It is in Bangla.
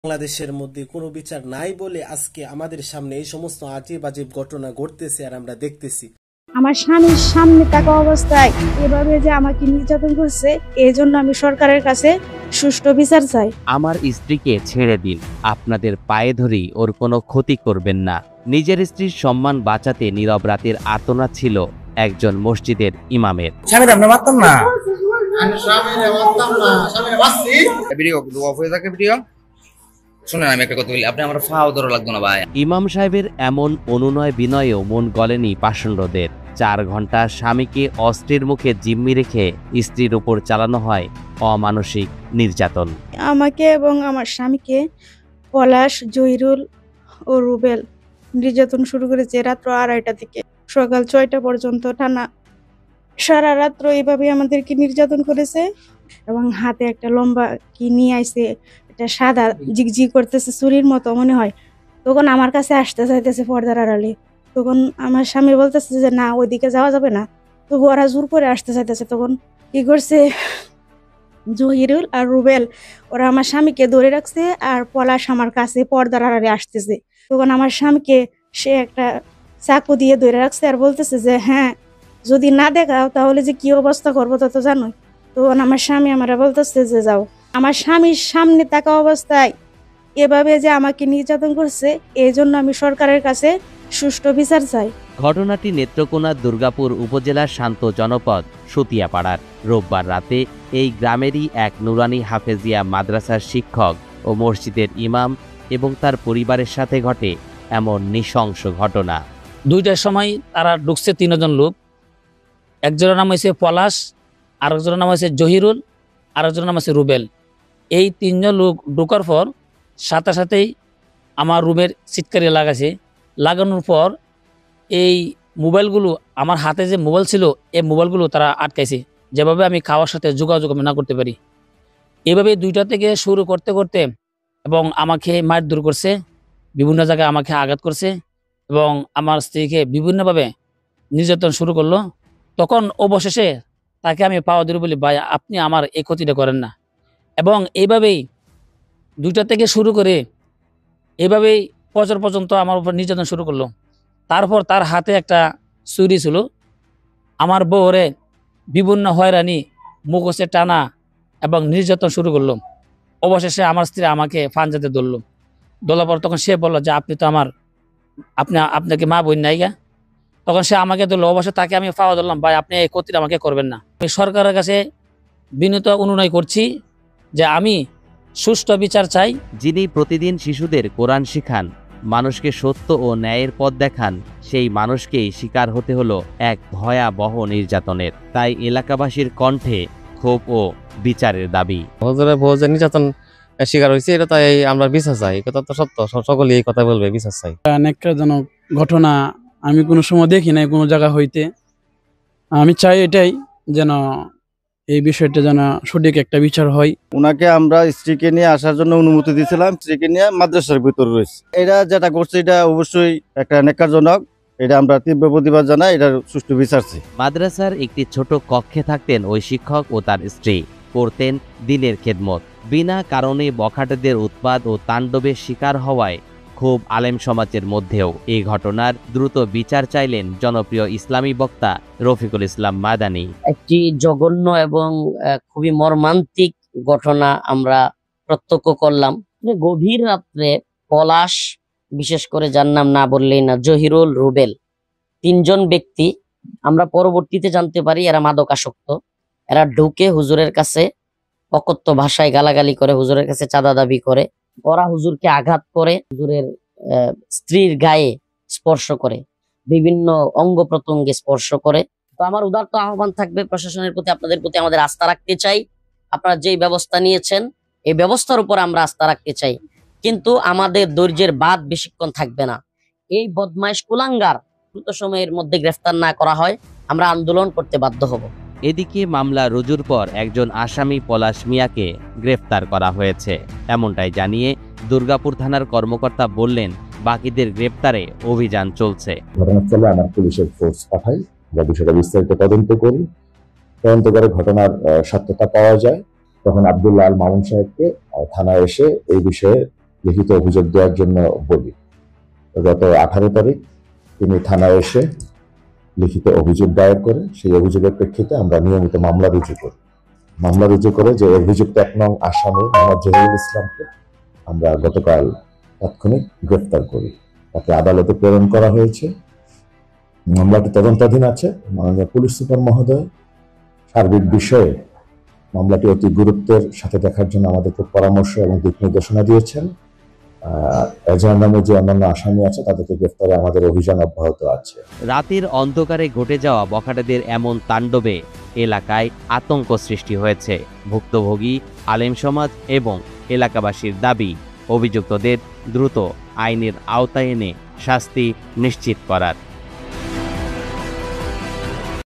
বাংলাদেশের মধ্যে কোনো বিচার নাই বলে আজকে আমাদের সামনে এই সমস্ত আজীব আজীব ঘটনা ঘটতেছে আর আমরা দেখতেছি। আমার স্বামীর সামনে থাকা অবস্থায় এভাবে যে আমাকে নির্যাতন করছে, এই জন্য আমি সরকারের কাছে সুষ্ঠু বিচার চাই। আমার স্ত্রীকে ছেড়ে দিন, আপনাদের পায়ে ধরি ওর কোনো ক্ষতি করবেন না। নিজের স্ত্রীর সম্মান বাঁচাতে নীরব রাতের আর্তনাদ ছিল একজন মসজিদের ইমামের। ইমাম সাহেবের এমন অনুনয় বিনয়েও মন গলেনি পাষণ্ডদের। 4 ঘন্টা স্বামীকে অস্ত্রের মুখে জিম্মি রেখে স্ত্রীর উপর চালানো হয় অমানসিক নির্যাতন। আমাকে এবং আমার স্বামীকে পলাশ, জহিরুল ও রুবেল নির্যাতন শুরু করেছে রাত্র 2:30 থেকে সকাল 6টা পর্যন্ত টানা সারা রাত্র এইভাবে আমাদেরকে নির্যাতন করেছে। এবং হাতে একটা লম্বা কি নিয়ে আইছে, এটা সাদা জিগজি করতেছে, চুরির মতো মনে হয়। তখন আমার কাছে আসতে চাইতেছে পর্দার আড়ালে। তখন আমার স্বামী বলতেছে যে না, ওইদিকে যাওয়া যাবে না। তবু ওরা জোর করে আসতে চাইতেছে। তখন কি করছে, জহিরুল আর রুবেল ওরা আমার স্বামীকে ধরে রাখছে, আর পলাশ আমার কাছে পর্দার আড়ালে আসতেছে। তখন আমার স্বামীকে সে একটা চাকু দিয়ে ধরে রাখছে আর বলতেছে যে হ্যাঁ, যদি না দেখাও তাহলে যে কি অবস্থা করবো তা তো জানোই। তখন আমার স্বামী আমারা বলতেছে যে যাও। আমার স্বামীর সামনে থাকা অবস্থায় এভাবে যে আমাকে নির্যাতন করছে, এই জন্য আমি সরকারের কাছে সুষ্ঠু বিচার চাই। ঘটনাটি নেত্রকোনা দুর্গাপুর উপজেলার শান্ত জনপদ সুতিয়াপাড়ার। রোববার রাতে এই গ্রামেরই এক নুরানি হাফেজিয়া মাদ্রাসার শিক্ষক ও মসজিদের ইমাম এবং তার পরিবারের সাথে ঘটে এমন নৃশংস ঘটনা। 2টার সময় তারা ঢুকছে 3 জন লোক। একজনের নাম হয়েছে পলাশ, আরেকজনের নাম হয়েছে জহিরুল, আরেকজনের নাম হয়েছে রুবেল। এই 3 জন লোক ঢোকার পর সাথে সাথেই আমার রুমের চিৎকারি লাগাইছে। লাগানোর পর এই মোবাইলগুলো, আমার হাতে যে মোবাইল ছিল এই মোবাইলগুলো তারা আটকাইছে, যেভাবে আমি খাওয়ার সাথে যোগাযোগ আমি না করতে পারি। এভাবে 2টা থেকে শুরু করতে করতে এবং আমাকে মারধর করছে, বিভিন্ন জায়গায় আমাকে আঘাত করছে এবং আমার স্ত্রীকে বিভিন্নভাবে নির্যাতন শুরু করলো। তখন অবশেষে তাকে আমি পাওয়া দিল বলি, ভাই আপনি আমার এই ক্ষতিটা করেন না। এবং এইভাবেই 2টা থেকে শুরু করে এইভাবেই ফজর পর্যন্ত আমার উপর নির্যাতন শুরু করলো। তারপর তার হাতে একটা ছুরি ছিল। আমার বউরে বিভিন্ন হয়রানি, মুখোশে টানা এবং নির্যাতন শুরু করলো। অবশেষে আমার স্ত্রী আমাকে ফানজাতে ধরলো। ধরার পর তখন সে বললো যে আপনি তো আমার আপনাকে মা বোন নাই গা। তখন সে আমাকে ধরলো। অবশ্যই তাকে আমি পাওয়া ধরলাম, ভাই আপনি এই ক্ষতিটা আমাকে করবেন না। আমি সরকারের কাছে বিনীত অনুনয় করছি যে আমি সুষ্ঠু বিচার চাই। যিনি প্রতিদিন শিশুদের কোরআন শিখান, মানুষকে সত্য ও ন্যায়ের পথ দেখান, সেই মানুষকেই শিকার হতে হলো এক ভয়াবহ নির্যাতনের। তাই এলাকাবাসীর কণ্ঠে ক্ষোভ ও বিচারের দাবি। ফজরে নির্যাতন শিকার হয়েছে, এটা তাই আমরা বিচার চাই। কথা তো সত্য, সকলে এই কথা বলবে, বিচার চাই। ন্যাক্কারজনক ঘটনা আমি কোনো সময় দেখি নাই কোনো জায়গা হইতে। আমি চাই এটাই যেন এই বিষয়টা যেন সঠিক একটা বিচার হয়। ওনাকে আমরা স্ত্রীকে নিয়ে আসার জন্য অনুমতি দিয়েছিলাম, স্ত্রীকে নিয়ে মাদ্রাসার ভিতরে রয়েছে। এটা যেটা করছে এটা অবশ্যই একটা ন্যাক্কারজনক, এটা আমরা তীব্র প্রতিবাদ জানাই, এটার সুষ্ঠু বিচার চাই। মাদ্রাসার একটি ছোট কক্ষে থাকতেন ওই শিক্ষক ও তার স্ত্রী, করতেন দিনের খেদমত। বিনা কারণে বখাটেদের উৎপাত ও তাণ্ডবের শিকার হওয়ায় খুব আলেম সমাজের মধ্যেও এই ঘটনার দ্রুত বিচার চাইলেন জনপ্রিয় ইসলামী বক্তা রফিকুল ইসলাম মাদানী। একটি জঘন্য এবং খুবই মর্মান্তিক ঘটনা আমরা প্রত্যক্ষ করলাম। গভীর রাত্রে পলাশ, বিশেষ করে যার নাম না বললেই না, জহিরুল, রুবেল, 3 জন ব্যক্তি, আমরা পরবর্তীতে জানতে পারি এরা মাদকাসক্ত। এরা ঢুকে হুজুরের কাছে অকথ্য ভাষায় গালাগালি করে, হুজুরের কাছে চাঁদা দাবি করে। ওরা হুজুরকে আঘাত করে, হুজুরের স্ত্রীর গায়ে স্পর্শ করে, বিভিন্ন অঙ্গ প্রত্যঙ্গে স্পর্শ করে। তো আমার উদারত আহ্বান থাকবে প্রশাসনের প্রতি, আপনাদের প্রতি আমাদের আস্থা রাখতে চাই। আপনারা যেই ব্যবস্থা নিয়েছেন এই ব্যবস্থার উপর আমরা আস্থা রাখতে চাই, কিন্তু আমাদের ধৈর্যের বাদ বেশিক্ষণ থাকবে না। এই বদমাইশ কুলাঙ্গার দ্রুত সময়ের মধ্যে গ্রেফতার না করা হয়, আমরা আন্দোলন করতে বাধ্য হব। এদিকে মামলা রুজুর পর একজন আসামি পলাশ মিয়াকে গ্রেফতার করা হয়েছে। এমনটাই জানিয়ে দুর্গাপুর থানার কর্মকর্তা বললেন, বাকিদের গ্রেফতারে অভিযান চলছে। ঘটনাস্থলে আমার পুলিশের ফোর্স পাঠাই, যা বিষয়টা বিস্তারিত তদন্ত করি। তদন্ত করে ঘটনার সত্যতা পাওয়া যায়, তখন আব্দুল্লাহ আল মামুন সাহেবকে থানায় এসে এই বিষয়ে লিখিত অভিযোগ দেওয়ার জন্য বলি। গত 18 তারিখ তিনি থানায় এসে লিখিত অভিযোগ দায়ের করে সেই অভিযোগের প্রেক্ষিতে আমরা নিয়মিত মামলা রুজু করি। মামলা রুজু করে যে অভিযুক্ত 1 নং আসামি মোহাম্মদ জহিরুল ইসলামকে আমরা গতকাল তাৎক্ষণিক গ্রেফতার করি। তাকে আদালতে প্রেরণ করা হয়েছে। মামলাটি তদন্তাধীন আছে। মাননীয় পুলিশ সুপার মহোদয় সার্বিক বিষয়ে মামলাটি অতি গুরুত্বের সাথে দেখার জন্য আমাদেরকে পরামর্শ এবং দিক নির্দেশনা দিয়েছেন। এজাহার নামে যে অন্যান্য আসামি আছে তাদেরকে গ্রেফতারে আমাদের অভিযান অব্যাহত আছে। রাতের অন্ধকারে ঘটে যাওয়া বখাটেদের এমন তাণ্ডবে এলাকায় আতঙ্ক সৃষ্টি হয়েছে। ভুক্তভোগী, আলেম সমাজ এবং এলাকাবাসীর দাবি অভিযুক্তদের দ্রুত আইনের আওতায় এনে শাস্তি নিশ্চিত করার।